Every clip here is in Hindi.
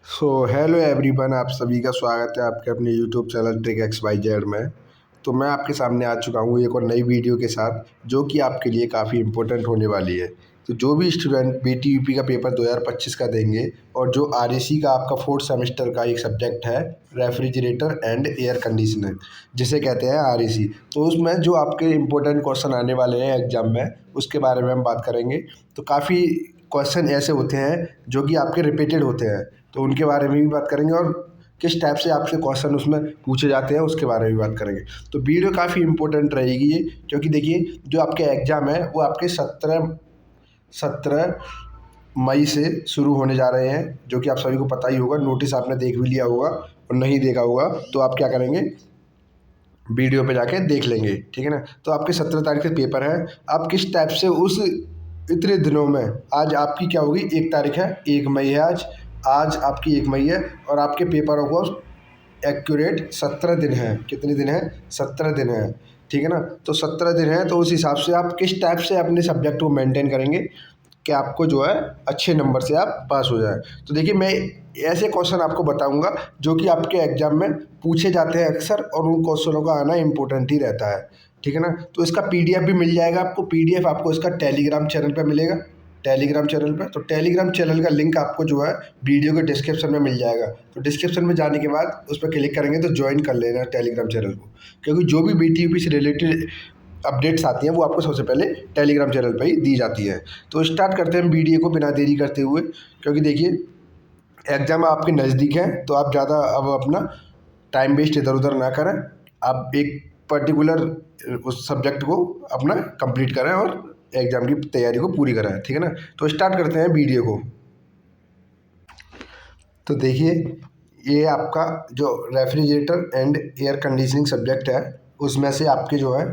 हेलो एवरीवन, आप सभी का स्वागत है आपके अपने YouTube channel trick X Y Z में। तो मैं आपके सामने आ चुका हूँ एक और नई वीडियो के साथ, जो कि आपके लिए काफ़ी इम्पोर्टेंट होने वाली है। तो जो भी स्टूडेंट बीटीयूपी का पेपर 2025 का देंगे और जो आरएसी का आपका फोर्थ सेमेस्टर का एक सब्जेक्ट है, रेफ्रिजरेटर एंड एयर कंडीशनर, जिसे कहते हैं आरएसी, तो उसमें जो आपके इम्पोर्टेंट क्वेश्चन आने वाले हैं एग्जाम में, उसके बारे में हम बात करेंगे। तो काफ़ी क्वेश्चन ऐसे होते हैं जो कि आपके रिपीटेड होते हैं, तो उनके बारे में भी बात करेंगे और किस टाइप से आपसे क्वेश्चन उसमें पूछे जाते हैं उसके बारे में भी बात करेंगे। तो वीडियो काफ़ी इंपॉर्टेंट रहेगी ये, क्योंकि देखिए जो आपके एग्ज़ाम है वो आपके 17 मई से शुरू होने जा रहे हैं, जो कि आप सभी को पता ही होगा। नोटिस आपने देख भी लिया होगा, और नहीं देखा होगा तो आप क्या करेंगे, वीडियो पे जाके देख लेंगे, ठीक है ना। तो आपके 17 तारीख से पेपर है। आप किस टाइप से उस इतने दिनों में, आज आपकी क्या होगी, 1 तारीख है, 1 मई है आज। आज आपकी 1 मई है और आपके पेपरों को एक्यूरेट 17 दिन है। कितने दिन है? 17 दिन है, ठीक है ना। तो 17 दिन है, तो उस हिसाब से आप किस टाइप से अपने सब्जेक्ट को मेंटेन करेंगे कि आपको जो है अच्छे नंबर से आप पास हो जाए। तो देखिए, मैं ऐसे क्वेश्चन आपको बताऊंगा जो कि आपके एग्जाम में पूछे जाते हैं अक्सर, और उन क्वेश्चनों का आना इम्पोर्टेंट ही रहता है, ठीक है ना। तो इसका पीडीएफ भी मिल जाएगा आपको। पीडीएफ आपको इसका टेलीग्राम चैनल पे मिलेगा, टेलीग्राम चैनल पे। तो टेलीग्राम चैनल का लिंक आपको जो है वीडियो के डिस्क्रिप्शन में मिल जाएगा। तो डिस्क्रिप्शन में जाने के बाद उस पर क्लिक करेंगे तो ज्वाइन कर लेना टेलीग्राम चैनल को, क्योंकि जो भी बीटीयूपी से रिलेटेड अपडेट्स आती हैं वो आपको सबसे पहले टेलीग्राम चैनल पर ही दी जाती है। तो स्टार्ट करते हैं वीडियो को बिना देरी करते हुए, क्योंकि देखिए एग्ज़ाम आपके नज़दीक है, तो आप ज़्यादा अब अपना टाइम वेस्ट इधर उधर ना करें। आप एक पर्टिकुलर उस सब्जेक्ट को अपना कंप्लीट करें और एग्ज़ाम की तैयारी को पूरी करें, ठीक है ना। तो स्टार्ट करते हैं वीडियो को। तो देखिए, ये आपका जो refrigerator and air conditioning subject है, उसमें से आपके जो है,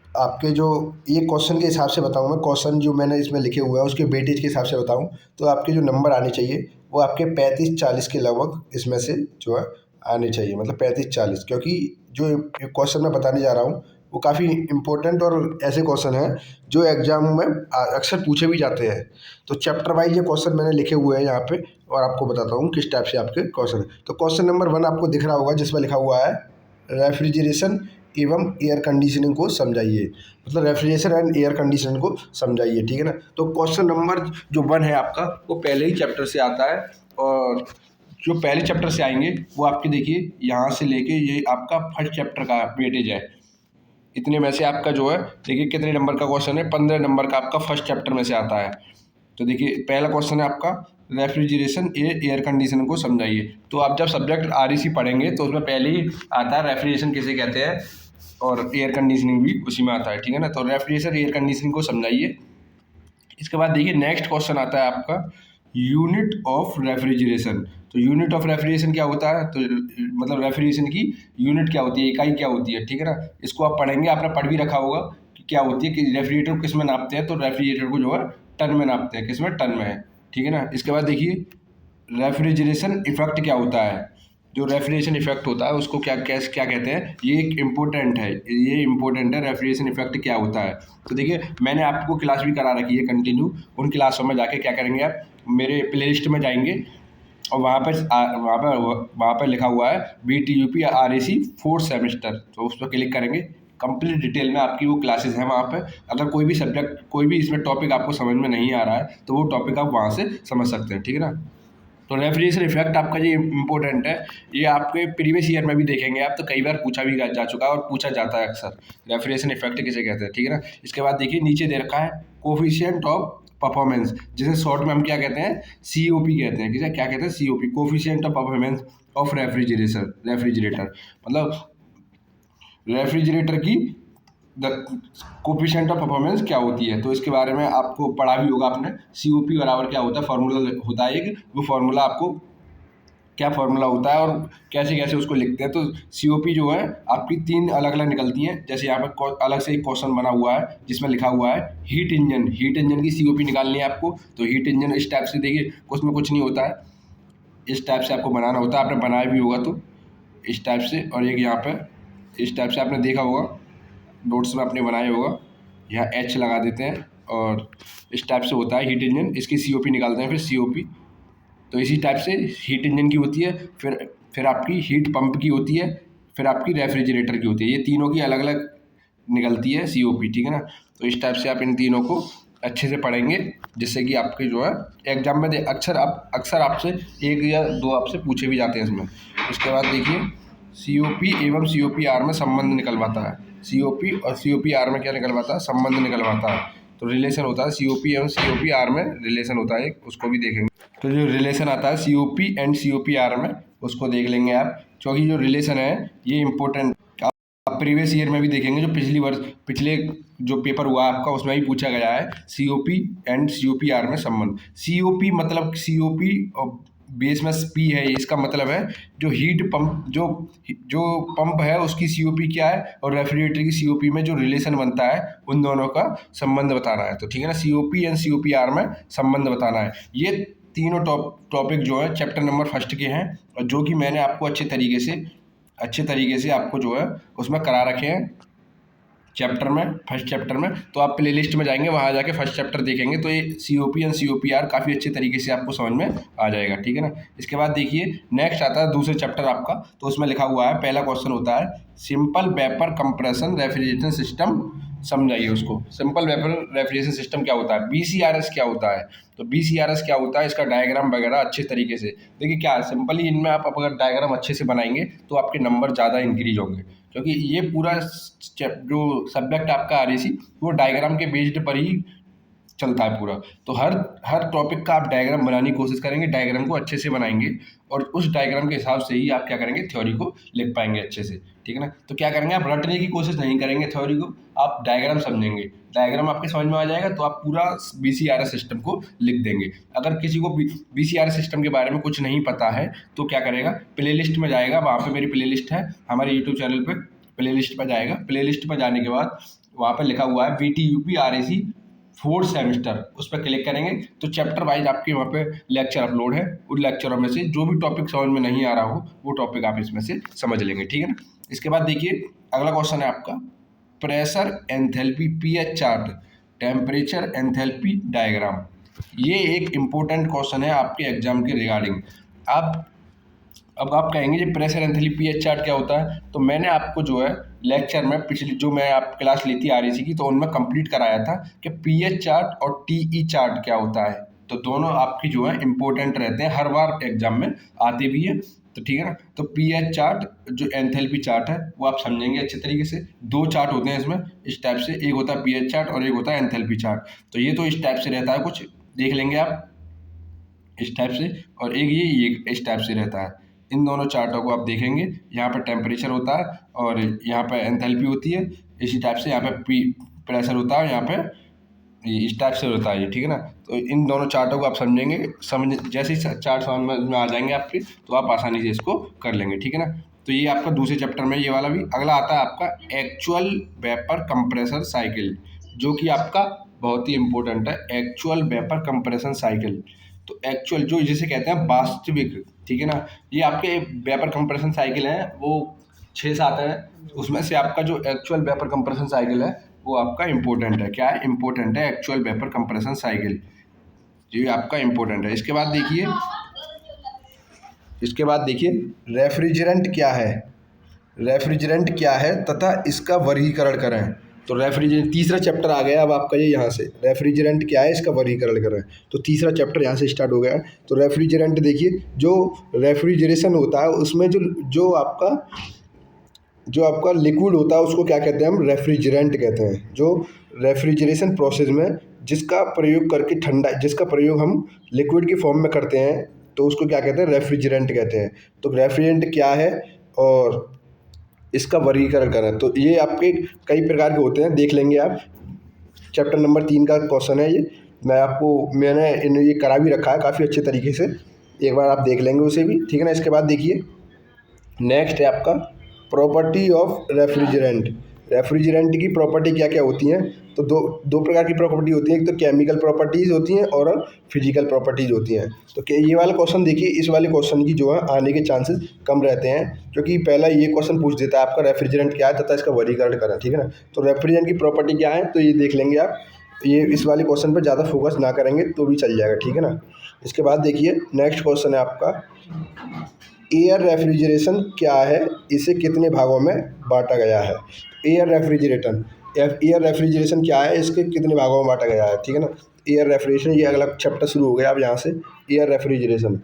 आपके जो ये क्वेश्चन के हिसाब से बताऊँ मैं, क्वेश्चन जो मैंने इसमें लिखे हुए हैं उसके वेटेज के हिसाब से बताऊँ, तो आपके जो नंबर आने चाहिए वो आपके 35-40 के लगभग इसमें से जो है आने चाहिए, मतलब 35-40। क्योंकि जो क्वेश्चन मैं बताने जा रहा हूँ वो काफ़ी इंपॉर्टेंट और ऐसे क्वेश्चन हैं जो एग्जाम में अक्सर पूछे भी जाते हैं। तो चैप्टर वाइज ये क्वेश्चन मैंने लिखे हुए हैं यहाँ पे, और आपको बताता हूँ किस टाइप से आपके क्वेश्चन है। तो क्वेश्चन नंबर 1 आपको दिख रहा होगा, जिसमें लिखा हुआ है रेफ्रिजरेशन एवं एयर कंडीशनिंग को समझाइए, मतलब रेफ्रिजरेशन एंड एयर कंडीशनिंग को समझाइए, ठीक है ना। तो क्वेश्चन नंबर जो 1 है आपका, वो पहले ही चैप्टर से आता है, और जो पहले चैप्टर से आएंगे वो आपके देखिए यहाँ से लेके ये आपका फर्स्ट चैप्टर का वेटेज है। इतने में से आपका जो है, देखिए कितने नंबर का क्वेश्चन है, 15 नंबर का आपका फर्स्ट चैप्टर में से आता है। तो देखिए पहला क्वेश्चन है आपका, रेफ्रिजरेशन एयर कंडीशनर को समझाइए। तो आप जब सब्जेक्ट आरईसी पढ़ेंगे तो उसमें पहले ही आता है रेफ्रिजरेशन किसे कहते हैं, और एयर कंडीशनिंग भी उसी में आता है, ठीक है ना। तो रेफ्रिजरेशन एयर कंडीशनिंग को समझाइए। इसके बाद देखिए नेक्स्ट क्वेश्चन आता है आपका, यूनिट ऑफ रेफ्रिजरेशन। तो यूनिट ऑफ रेफ्रिजरेशन क्या होता है, तो मतलब रेफ्रिजरेशन की यूनिट क्या होती है, इकाई क्या होती है, ठीक है ना। इसको आप पढ़ेंगे, आपने पढ़ भी रखा होगा कि क्या होती है, कि रेफ्रिजरेटर को किस में नापते हैं, तो रेफ्रिजरेटर को जो है टन में नापते हैं, किस में, टन में है, ठीक है ना। इसके बाद देखिए रेफ्रिजरेशन इफेक्ट क्या होता है, जो रेफ्रिजरेशन इफेक्ट होता है उसको क्या क्या कहते हैं, ये एक इम्पोर्टेंट है, ये इम्पोर्टेंट है, रेफ्रिजरेशन इफेक्ट क्या होता है। तो देखिए मैंने आपको क्लास भी करा रखी है कंटिन्यू, उन क्लासों में जाके क्या करेंगे आप, मेरे प्ले लिस्ट में जाएंगे और वहाँ पर लिखा हुआ है BTUP RAC फोर्थ सेमेस्टर, तो उस पर क्लिक करेंगे। कंप्लीट डिटेल में आपकी वो क्लासेस हैं वहाँ पे। अगर कोई भी सब्जेक्ट, कोई भी इसमें टॉपिक आपको समझ में नहीं आ रहा है तो वो टॉपिक आप वहाँ से समझ सकते हैं, ठीक है ना। तो रेफ्रिजरेशन इफेक्ट आपका ये इंपॉर्टेंट है, ये आपके प्रीवियस ईयर में भी देखेंगे आप, तो कई बार पूछा भी जा चुका है और पूछा जाता है अक्सर, रेफ्रिजरेशन इफेक्ट किसे कहते हैं, ठीक है ना। इसके बाद देखिए नीचे दे रखा है कोफिशिएंट ऑफ परफॉर्मेंस, जिसे शॉर्ट में हम क्या कहते हैं, COP कहते हैं, किसे क्या कहते हैं, COP, coefficient of performance of refrigerator, मतलब रेफ्रिजरेटर की द कोफिशिएंट ऑफ परफॉर्मेंस क्या होती है। तो इसके बारे में आपको पढ़ा भी होगा आपने, COP बराबर क्या होता है, फार्मूला होता है एक, वो फार्मूला आपको क्या फार्मूला होता है और कैसे कैसे उसको लिखते हैं। तो COP जो है आपकी 3 अलग अलग निकलती हैं। जैसे यहाँ पर अलग से एक क्वेश्चन बना हुआ है जिसमें लिखा हुआ है हीट इंजन, हीट इंजन की COP निकालनी है आपको। तो हीट इंजन इस टाइप से, देखिए उसमें कुछ नहीं होता है, इस टाइप से आपको बनाना होता है, आपने बनाया भी होगा तो इस टाइप से, और एक यहाँ पर इस टाइप से आपने देखा होगा, नोट्स में आपने बनाया होगा, यहाँ H लगा देते हैं और इस टाइप से होता है हीट इंजन, इसकी COP निकालते हैं फिर COP। तो इसी टाइप से हीट इंजन की होती है, फिर आपकी हीट पंप की होती है, फिर आपकी रेफ्रिजरेटर की होती है। ये तीनों की अलग अलग निकलती है COP, ठीक है ना। तो इस टाइप से आप इन तीनों को अच्छे से पढ़ेंगे, जिससे कि आपके जो है एग्जाम में अक्सर आपसे एक या दो आपसे पूछे भी जाते हैं इसमें। इसके बाद देखिए COP एवं COPR में संबंध निकलवाता है। COP और COPR में क्या निकलवाता है? संबंध निकलवाता है। तो रिलेशन होता है COP एवं COPR में, रिलेशन होता है एक, उसको भी देखेंगे। तो जो रिलेशन आता है COP एंड COPR में, उसको देख लेंगे आप, क्योंकि जो रिलेशन है ये इंपॉर्टेंट, आप प्रीवियस ईयर में भी देखेंगे, जो पिछले जो पेपर हुआ आपका उसमें भी पूछा गया है COP एंड COPR में संबंध। COP मतलब COP और बेस में P है, इसका मतलब है जो हीट पंप जो पंप है उसकी COP क्या है, और रेफ्रिजरेटर की COP में जो रिलेशन बनता है उन दोनों का संबंध बताना है। तो ठीक है ना, COP एंड COPR में संबंध बताना है। ये तीनों टॉपिक जो है चैप्टर नंबर 1 के हैं, और जो कि मैंने आपको अच्छे तरीके से आपको जो है उसमें करा रखे हैं फर्स्ट चैप्टर में। तो आप प्ले लिस्ट में जाएंगे, वहाँ जाके फर्स्ट चैप्टर देखेंगे, तो ये COP एंड COPR काफ़ी अच्छे तरीके से आपको समझ में आ जाएगा, ठीक है ना। इसके बाद देखिए नेक्स्ट आता है दूसरे चैप्टर आपका, तो उसमें लिखा हुआ है, पहला क्वेश्चन होता है simple vapour compression refrigeration system, समझाइए उसको। सिंपल वेपर रेफ्रिजरेशन सिस्टम क्या होता है, BCRS क्या होता है, तो BCRS क्या होता है, इसका डायग्राम वगैरह अच्छे तरीके से देखिए। क्या है, सिंपली इनमें आप अगर डायग्राम अच्छे से बनाएंगे तो आपके नंबर ज़्यादा इंक्रीज होंगे, क्योंकि ये पूरा जो सब्जेक्ट आपका RAC वो डायग्राम के बेस्ड पर ही चलता है पूरा। तो हर टॉपिक का आप डायग्राम बनाने की कोशिश करेंगे, डायग्राम को अच्छे से बनाएंगे, और उस डायग्राम के हिसाब से ही आप क्या करेंगे, थ्योरी को लिख पाएंगे अच्छे से, ठीक है ना। तो क्या करेंगे, आप रटने की कोशिश नहीं करेंगे थ्योरी को, आप डायग्राम समझेंगे, डायग्राम आपके समझ में आ जाएगा तो आप पूरा BCRS सिस्टम को लिख देंगे। अगर किसी को BCRS सिस्टम के बारे में कुछ नहीं पता है तो क्या करेगा, प्ले लिस्ट में जाएगा, वहाँ पर मेरी प्ले लिस्ट है हमारे यूट्यूब चैनल पर, प्ले लिस्ट पर जाएगा, प्ले लिस्ट पर जाने के बाद वहाँ पर लिखा हुआ है VTUP RAC 4th सेमेस्टर, उस पर क्लिक करेंगे तो चैप्टर वाइज आपके वहाँ पे लेक्चर अपलोड है। उन लेक्चरों में से जो भी टॉपिक समझ में नहीं आ रहा हो वो टॉपिक आप इसमें से समझ लेंगे, ठीक है ना। इसके बाद देखिए अगला क्वेश्चन है आपका pressure enthalpy pH chart, temperature enthalpy diagram. ये एक इम्पोर्टेंट क्वेश्चन है आपके एग्जाम के रिगार्डिंग। अब आप कहेंगे जी प्रेशर एंथैल्पी pH चार्ट क्या होता है, तो मैंने आपको जो है लेक्चर में पिछली जो मैं आप क्लास ली थी RAC की, तो उनमें कंप्लीट कराया था कि pH चार्ट और TE चार्ट क्या होता है। तो दोनों आपकी जो है इंपॉर्टेंट रहते हैं, हर बार एग्जाम में आते भी है, तो ठीक है ना। तो pH चार्ट जो एंथैल्पी चार्ट है वो आप समझेंगे अच्छे तरीके से। दो चार्ट होते हैं इसमें इस टाइप से, एक होता है pH चार्ट और एक होता है एंथैल्पी चार्ट। तो ये तो इस टाइप से रहता है, कुछ देख लेंगे आप इस टाइप से, और ये इस टाइप से रहता है। इन दोनों चार्टों को आप देखेंगे, यहाँ पर टेम्परेचर होता है और यहाँ पर एंथैल्पी होती है, इसी टाइप से यहाँ पे प्रेशर होता है, यहाँ पे इस टाइप से होता है ये, ठीक है ना। तो इन दोनों चार्टों को आप समझेंगे, जैसे ही चार्ट समझ में आ जाएंगे आपके, तो आप आसानी से इसको कर लेंगे, ठीक है ना। तो ये आपका दूसरे चैप्टर में ये वाला भी। अगला आता है आपका एक्चुअल वेपर कंप्रेसर साइकिल, जो कि आपका बहुत ही इंपॉर्टेंट है, एक्चुअल वेपर कंप्रेशन साइकिल। तो एक्चुअल जो जिसे कहते हैं वास्तविक, ठीक है ना, ये आपके वेपर कंप्रेशन साइकिल है वो 6-7 है, उसमें से आपका जो एक्चुअल वेपर कंप्रेशन साइकिल है वो आपका इम्पोर्टेंट है। क्या है, इम्पोर्टेंट है एक्चुअल वेपर कंप्रेशन साइकिल, ये आपका इम्पोर्टेंट है। इसके बाद देखिए रेफ्रिजरेंट क्या है तथा इसका वर्गीकरण करें। तो रेफ्रिजरेंट तीसरा चैप्टर आ गया अब आपका, ये यहाँ से रेफ्रिजरेंट क्या है इसका वर्गीकरण करें, तो तीसरा चैप्टर यहाँ से स्टार्ट हो गया है। तो रेफ्रिजरेंट देखिए, जो रेफ्रिजरेशन होता है उसमें जो आपका लिक्विड होता है उसको क्या कहते हैं, हम रेफ्रिजरेंट कहते हैं। जो रेफ्रिजरेशन प्रोसेस में जिसका प्रयोग हम लिक्विड की फॉर्म में करते हैं, तो उसको क्या कहते हैं, रेफ्रिजरेंट कहते हैं। तो रेफ्रिजरेंट क्या है और इसका वर्गीकरण करें, तो ये आपके कई प्रकार के होते हैं, देख लेंगे आप। चैप्टर नंबर 3 का क्वेश्चन है ये, मैंने ये करा भी रखा है काफ़ी अच्छे तरीके से, एक बार आप देख लेंगे उसे भी, ठीक है ना। इसके बाद देखिए नेक्स्ट है आपका प्रॉपर्टी ऑफ रेफ्रिजरेंट की प्रॉपर्टी क्या क्या होती हैं। तो दो प्रकार की प्रॉपर्टी होती हैं, एक तो केमिकल प्रॉपर्टीज़ होती हैं और फिजिकल प्रॉपर्टीज़ होती हैं। तो ये वाला क्वेश्चन देखिए, इस वाले क्वेश्चन की जो है आने के चांसेस कम रहते हैं, क्योंकि पहला ये क्वेश्चन पूछ देता है आपका रेफ्रिजरेंट क्या है तथा इसका वर्गीकरण करें, ठीक है ना। तो रेफ्रिजरेंट की प्रॉपर्टी क्या है तो ये देख लेंगे आप, ये इस वाले क्वेश्चन पर ज़्यादा फोकस ना करेंगे तो भी चल जाएगा, ठीक है ना। इसके बाद देखिए नेक्स्ट क्वेश्चन है आपका, एयर रेफ्रिजरेशन क्या है, इसे कितने भागों में बांटा गया है। एयर रेफ्रिजरेशन क्या है, इसके कितने भागों में बांटा गया है, ठीक है ना। एयर रेफ्रिजरेशन, ये अगला चैप्टर शुरू हो गया अब यहाँ से। एयर रेफ्रिजरेशन,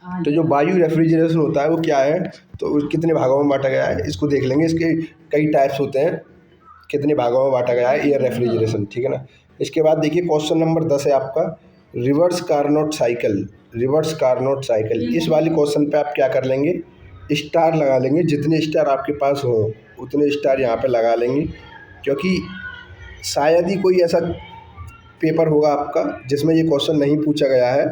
तो जो वायु रेफ्रिजरेशन होता है वो क्या है, तो कितने भागों में बांटा गया है इसको देख लेंगे। इसके कई टाइप्स होते हैं, कितने भागों में बांटा गया है एयर रेफ्रिजरेशन, ठीक है ना। इसके बाद देखिए क्वेश्चन नंबर 10 है आपका, reverse Carnot cycle. Reverse Carnot cycle, इस वाले क्वेश्चन पे आप क्या कर लेंगे, स्टार लगा लेंगे। जितने स्टार आपके पास हो उतने स्टार यहाँ पे लगा लेंगे, क्योंकि शायद ही कोई ऐसा पेपर होगा आपका जिसमें ये क्वेश्चन नहीं पूछा गया है।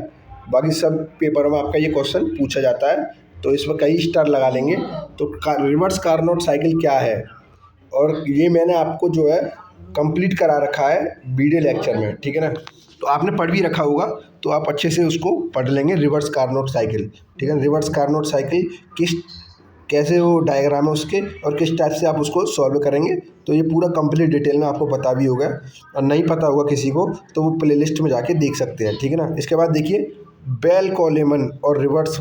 बाकी सब पेपरों में आपका ये क्वेश्चन पूछा जाता है, तो इसमें कई स्टार लगा लेंगे। तो रिवर्स कार्नोट साइकिल क्या है, और ये मैंने आपको जो है कंप्लीट करा रखा है वीडियो लेक्चर में, ठीक है ना। तो आपने पढ़ भी रखा होगा, तो आप अच्छे से उसको पढ़ लेंगे, रिवर्स कार्नोट साइकिल, ठीक है। रिवर्स कार्नोट साइकिल कैसे वो डायग्राम है उसके, और किस टाइप से आप उसको सॉल्व करेंगे, तो ये पूरा कंप्लीट डिटेल में आपको पता भी होगा। और नहीं पता होगा किसी को तो वो प्लेलिस्ट में जाके देख सकते हैं, ठीक है ना। इसके बाद देखिए बेल कॉलेमन और रिवर्स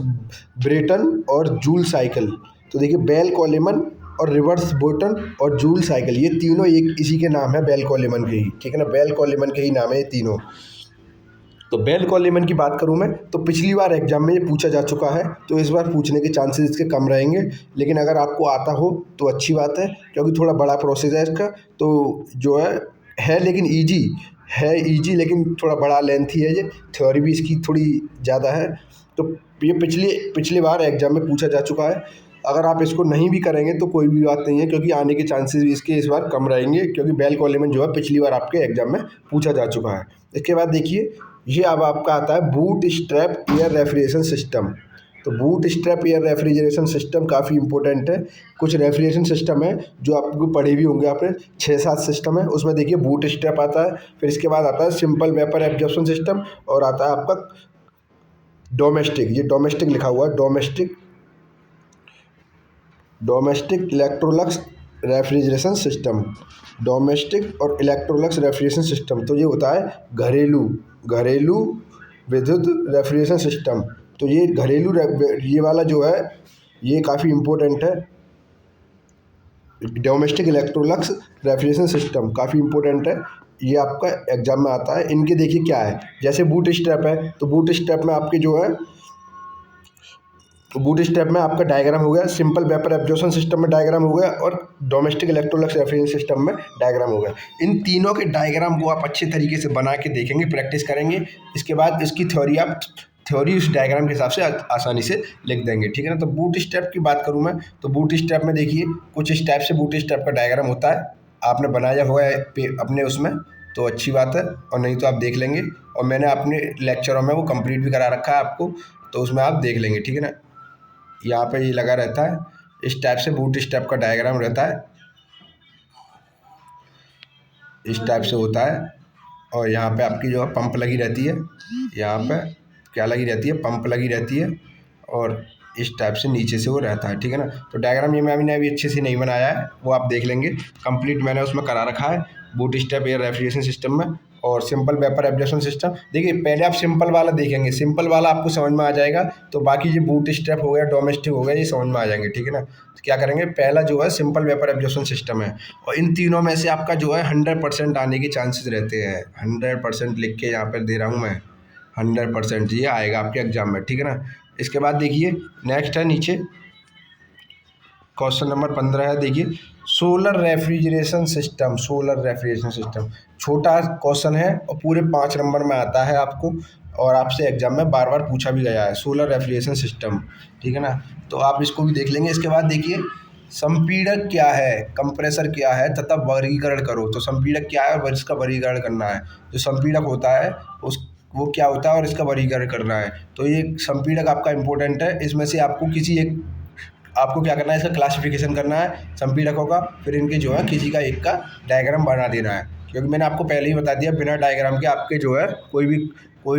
ब्रेटन और जूल साइकिल। तो देखिए बेल कॉलेमन और रिवर्स ब्रेटन और जूल साइकिल, ये तीनों एक इसी के नाम है, बेल कॉलेमन के ही, ठीक है ना। बेल कॉलेमन के ही नाम है ये तीनों। तो बेल कॉलेमन की बात करूं मैं, तो पिछली बार एग्जाम में ये पूछा जा चुका है, तो इस बार पूछने के चांसेस इसके कम रहेंगे। लेकिन अगर आपको आता हो तो अच्छी बात है, क्योंकि थोड़ा बड़ा प्रोसेस है इसका, तो जो है लेकिन ईजी लेकिन थोड़ा बड़ा लेंथी है ये। थ्योरी भी इसकी थोड़ी ज़्यादा है, तो ये पिछले बार एग्जाम में पूछा जा चुका है। अगर आप इसको नहीं भी करेंगे तो कोई भी बात नहीं है, क्योंकि आने के चांसेस भी इसके इस बार कम रहेंगे, क्योंकि बेल कॉलेमन जो है पिछली बार आपके एग्जाम में पूछा जा चुका है। इसके बाद देखिए ये अब आपका आता है bootstrap air refrigeration system. तो bootstrap air refrigeration system काफ़ी इंपॉर्टेंट है। कुछ रेफ्रिजरेशन सिस्टम है जो आपको पढ़े भी होंगे आपने, 6-7 सिस्टम है, उसमें देखिए बूट स्ट्रैप आता है। फिर इसके बाद आता है सिंपल वेपर एब्जॉर्प्शन सिस्टम, और आता है आपका डोमेस्टिक, ये डोमेस्टिक लिखा हुआ है, domestic Electrolux refrigeration system. Domestic और इलेक्ट्रोलक्स रेफ्रिजरेशन सिस्टम, तो ये होता है घरेलू विद्युत रेफ्रिजरेशन सिस्टम। तो ये ये वाला जो है ये काफ़ी इम्पोर्टेंट है। डोमेस्टिक इलेक्ट्रोलक्स रेफ्रिजरेशन सिस्टम काफ़ी इंपॉर्टेंट है, ये आपका एग्जाम में आता है। इनके देखिए क्या है, जैसे बूट स्ट्रैप है, तो बूट स्ट्रैप में आपके जो है बूट स्ट्रैप में आपका डायग्राम हो गया, सिंपल वेपर एब्जॉर्प्शन सिस्टम में डायग्राम हो गया, और डोमेस्टिक इलेक्ट्रोलक्स रेफ्रिजरेशन सिस्टम में डायग्राम हो गया। इन तीनों के डायग्राम को आप अच्छे तरीके से बना के देखेंगे, प्रैक्टिस करेंगे। इसके बाद इसकी थ्योरी उस डायग्राम के हिसाब से आसानी से लिख देंगे, ठीक है ना। तो बूट स्ट्रैप की बात करूँ मैं, तो बूट स्ट्रैप में देखिए कुछ इस टाइप से बूट स्ट्रैप का डायग्राम होता है। आपने बनाया हुआ है अपने उसमें, तो अच्छी बात है, और नहीं तो आप देख लेंगे, और मैंने अपने लेक्चरों में वो कंप्लीट भी करा रखा है आपको, तो उसमें आप देख लेंगे, ठीक है ना। यहाँ पे ये लगा रहता है, इस टाइप से बूट स्ट्रैप का डायग्राम रहता है, इस टाइप से होता है। और यहाँ पे आपकी जो है पंप लगी रहती है, यहाँ पे क्या लगी रहती है, पंप लगी रहती है, और इस टाइप से नीचे से वो रहता है, ठीक है ना। तो डायग्राम ये मैंने अभी अच्छे से नहीं बनाया है, वो आप देख लेंगे, कंप्लीट मैंने उसमें करा रखा है bootstrap air refrigeration system में। और सिंपल वेपर एब्जॉर्प्शन सिस्टम, देखिए पहले आप सिंपल वाला देखेंगे, सिंपल वाला आपको समझ में आ जाएगा, तो बाकी जो बूट स्ट्रैप हो गया, डोमेस्टिक हो गया, ये समझ में आ जाएंगे, ठीक है ना। तो क्या करेंगे, पहला जो है सिंपल वेपर एब्जॉर्प्शन सिस्टम है, और इन तीनों में से आपका जो है 100% आने के चांसेस रहते हैं। 100% लिख के यहाँ पर दे रहा हूँ मैं, 100% ये आएगा आपके एग्जाम में, ठीक है ना। इसके बाद देखिए नेक्स्ट है नीचे क्वेश्चन नंबर 15 है, देखिए सोलर रेफ्रिजरेशन सिस्टम। छोटा क्वेश्चन है और पूरे 5 नंबर में आता है आपको, और आपसे एग्जाम में बार बार पूछा भी गया है, सोलर रेफ्रिजरेशन सिस्टम, ठीक है ना। तो आप इसको भी देख लेंगे। इसके बाद देखिए संपीड़क क्या है, कंप्रेसर क्या है तथा वर्गीकरण करो। तो संपीड़क क्या है और इसका वर्गीकरण करना है। जो संपीड़क होता है वो क्या होता है और इसका वर्गीकरण करना है। तो ये संपीड़क आपका इंपॉर्टेंट है, इसमें से आपको क्या करना है, इसका क्लासिफिकेशन करना है संपीड़कों का, फिर इनके जो है किसी का एक का डायग्राम बना देना है। क्योंकि मैंने आपको पहले ही बता दिया, बिना डायग्राम के आपके जो है कोई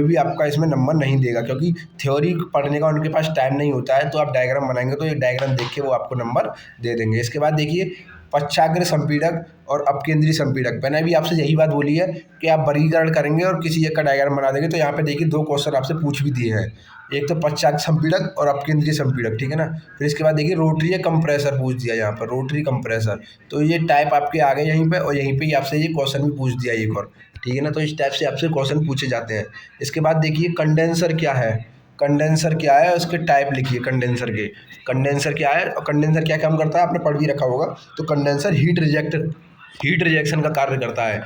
भी आपका इसमें नंबर नहीं देगा, क्योंकि थ्योरी पढ़ने का उनके पास टाइम नहीं होता है। तो आप डायग्राम बनाएंगे तो ये डायग्राम देख के वो आपको नंबर दे देंगे। इसके बाद देखिए पश्चाग्र संपीड़क और अपकेंद्रीय संपीड़क। मैंने भी आपसे यही बात बोली है कि आप वर्गीकरण करेंगे और किसी एक का डायग्राम बना देंगे। तो यहाँ पे देखिए 2 क्वेश्चन आपसे पूछ भी दिए हैं, एक तो पश्चाग्र संपीड़क और अपकेंद्रीय संपीड़क, ठीक है ना। फिर इसके बाद देखिए रोटरी कंप्रेसर पूछ दिया यहाँ पर, रोटरी कंप्रेसर। तो ये टाइप आपके आ गए यहीं पे, और यहीं पे ही आपसे ये क्वेश्चन भी पूछ दिया एक और, ठीक है ना। तो इस टाइप से आपसे क्वेश्चन पूछे जाते हैं। इसके बाद देखिए कंडेंसर क्या है, कंडेंसर क्या है, उसके टाइप लिखिए कंडेंसर के। कंडेंसर क्या है और कंडेंसर क्या काम करता है, आपने पढ़ भी रखा होगा। तो कंडेंसर हीट रिजेक्शन का कार्य करता है,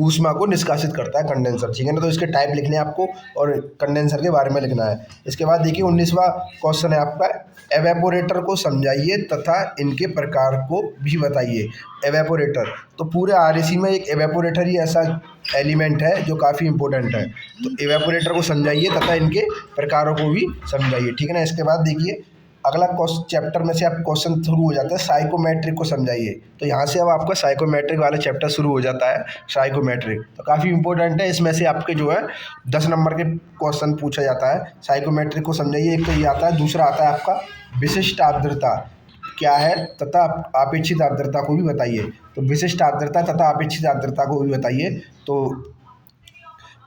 ऊष्मा को निष्कासित करता है कंडेंसर, ठीक है ना। तो इसके टाइप लिखने हैं आपको और कंडेंसर के बारे में लिखना है। इसके बाद देखिए 19वां क्वेश्चन है आपका, एवेपोरेटर को समझाइए तथा इनके प्रकार को भी बताइए। एवेपोरेटर, तो पूरे आरएसी में एक एवेपोरेटर ही ऐसा एलिमेंट है जो काफ़ी इंपॉर्टेंट है। तो एवेपोरेटर को समझाइए तथा इनके प्रकारों को भी समझाइए, ठीक है ना। इसके बाद देखिए अगला चैप्टर में से आप क्वेश्चन शुरू हो जाता है, साइकोमेट्रिक को समझाइए। तो यहाँ से अब आपका साइकोमेट्रिक वाला चैप्टर शुरू हो जाता है, साइकोमेट्रिक। तो काफ़ी इंपॉर्टेंट है, इसमें से आपके जो है 10 नंबर के क्वेश्चन पूछा जाता है। साइकोमेट्रिक को समझाइए, एक तो ये आता है। दूसरा आता है आपका विशिष्ट आर्द्रता क्या है तथा अपेक्षित आर्द्रता को भी बताइए। तो विशिष्ट आर्द्रता तथा अपेक्षित आर्द्रता को भी बताइए। तो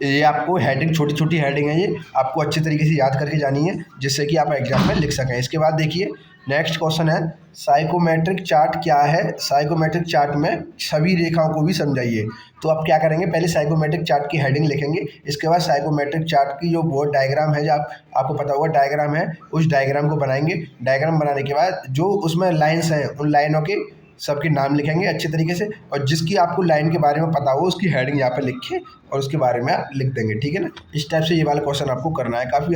ये आपको हेडिंग, छोटी छोटी हेडिंग है, ये आपको अच्छी तरीके से याद करके जानी है जिससे कि आप एग्जाम में लिख सकें। इसके बाद देखिए नेक्स्ट क्वेश्चन है, साइकोमेट्रिक चार्ट क्या है। साइकोमेट्रिक चार्ट में सभी रेखाओं को भी समझाइए। तो आप क्या करेंगे, पहले साइकोमेट्रिक चार्ट की हेडिंग लिखेंगे। इसके बाद साइकोमेट्रिक चार्ट की जो बोर्ड डायग्राम है, जो आपको पता होगा डायग्राम है, उस डायग्राम को बनाएंगे। डायग्राम बनाने के बाद जो उसमें लाइन्स हैं, उन लाइनों के सबके नाम लिखेंगे अच्छे तरीके से, और जिसकी आपको लाइन के बारे में पता हो उसकी हेडिंग यहाँ पे लिखिए और उसके बारे में आप लिख देंगे, ठीक है ना। इस टाइप से ये वाला क्वेश्चन आपको करना है। काफ़ी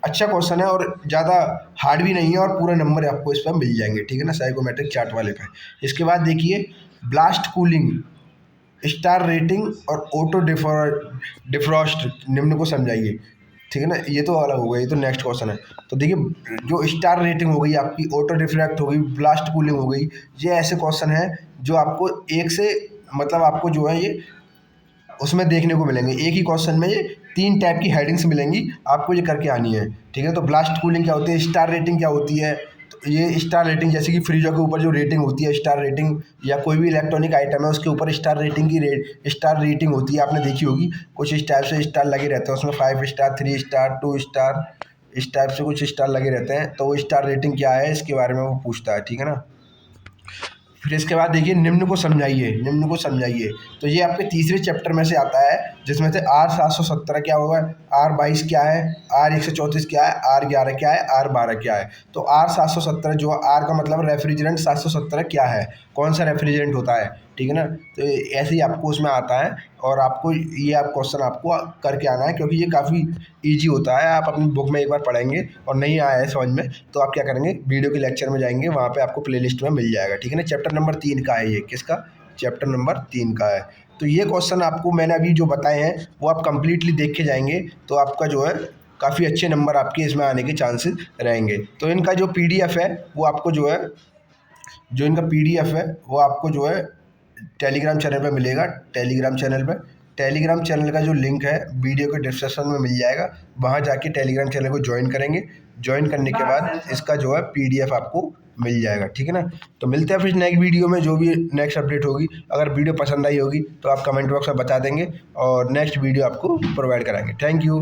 अच्छा क्वेश्चन है और ज़्यादा हार्ड भी नहीं है, और पूरे नंबर आपको इस पर मिल जाएंगे, ठीक है ना, साइकोमेट्रिक चार्ट वाले पे। इसके बाद देखिए ब्लास्ट कूलिंग, स्टार रेटिंग और ऑटो डिफ्रॉस्ट निम्न को समझाइए, ठीक है ना। ये तो अलग हो गया, ये तो नेक्स्ट क्वेश्चन है। तो देखिए जो स्टार रेटिंग हो गई आपकी, ऑटो डिफ्रैक्ट हो गई, ब्लास्ट कूलिंग हो गई, ये ऐसे क्वेश्चन हैं जो आपको एक से मतलब आपको जो है ये उसमें देखने को मिलेंगे। एक ही क्वेश्चन में ये 3 टाइप की हेडिंग्स मिलेंगी, आपको ये करके आनी है, ठीक है। तो ब्लास्ट कूलिंग क्या होती है, स्टार रेटिंग क्या होती है। तो ये स्टार रेटिंग जैसे कि फ्रिजों के ऊपर जो रेटिंग होती है, स्टार रेटिंग, या कोई भी इलेक्ट्रॉनिक आइटम है उसके ऊपर स्टार रेटिंग की स्टार रेटिंग होती है, आपने देखी होगी। कुछ इस टाइप से स्टार लगे रहते हैं उसमें, 5 स्टार, 3 स्टार, 2 स्टार, इस टाइप से कुछ स्टार लगे रहते हैं। तो वो स्टार रेटिंग क्या है इसके बारे में वो पूछता है, ठीक है ना। फिर इसके बाद देखिए निम्न को समझाइए, निम्न को समझाइए। तो ये आपके तीसरे चैप्टर में से आता है, जिसमें से R717 क्या होगा, R22 क्या है, R134 क्या है, R11 क्या है, R12 क्या है। तो R717 जो R का मतलब रेफ्रिजरेंट, 717 क्या है, कौन सा रेफ्रिजरेंट होता है, ठीक है ना। तो ऐसे ही आपको उसमें आता है, और आपको ये आप क्वेश्चन आपको करके आना है, क्योंकि ये काफ़ी इजी होता है। आप अपनी बुक में एक बार पढ़ेंगे और नहीं आया है समझ में तो आप क्या करेंगे, वीडियो के लेक्चर में जाएंगे, वहाँ पे आपको प्लेलिस्ट में मिल जाएगा, ठीक है ना। चैप्टर नंबर 3 का है ये, किसका, चैप्टर नंबर 3 का है। तो ये क्वेश्चन आपको मैंने अभी जो बताए हैं वो आप कंप्लीटली देख के जाएंगे, तो आपका जो है काफ़ी अच्छे नंबर आपके इसमें आने के चांसेस रहेंगे। तो इनका जो PDF है वो आपको जो है, जो इनका PDF है वो आपको जो है टेलीग्राम चैनल पे मिलेगा। टेलीग्राम चैनल का जो लिंक है वीडियो के डिस्क्रिप्शन में मिल जाएगा, वहाँ जाके टेलीग्राम चैनल को ज्वाइन करेंगे। ज्वाइन करने के बाद इसका जो है PDF आपको मिल जाएगा, ठीक है ना। तो मिलते हैं फिर नेक्स्ट वीडियो में, जो भी नेक्स्ट अपडेट होगी। अगर वीडियो पसंद आई होगी तो आप कमेंट बॉक्स में बता देंगे और नेक्स्ट वीडियो आपको प्रोवाइड कराएंगे। Thank you.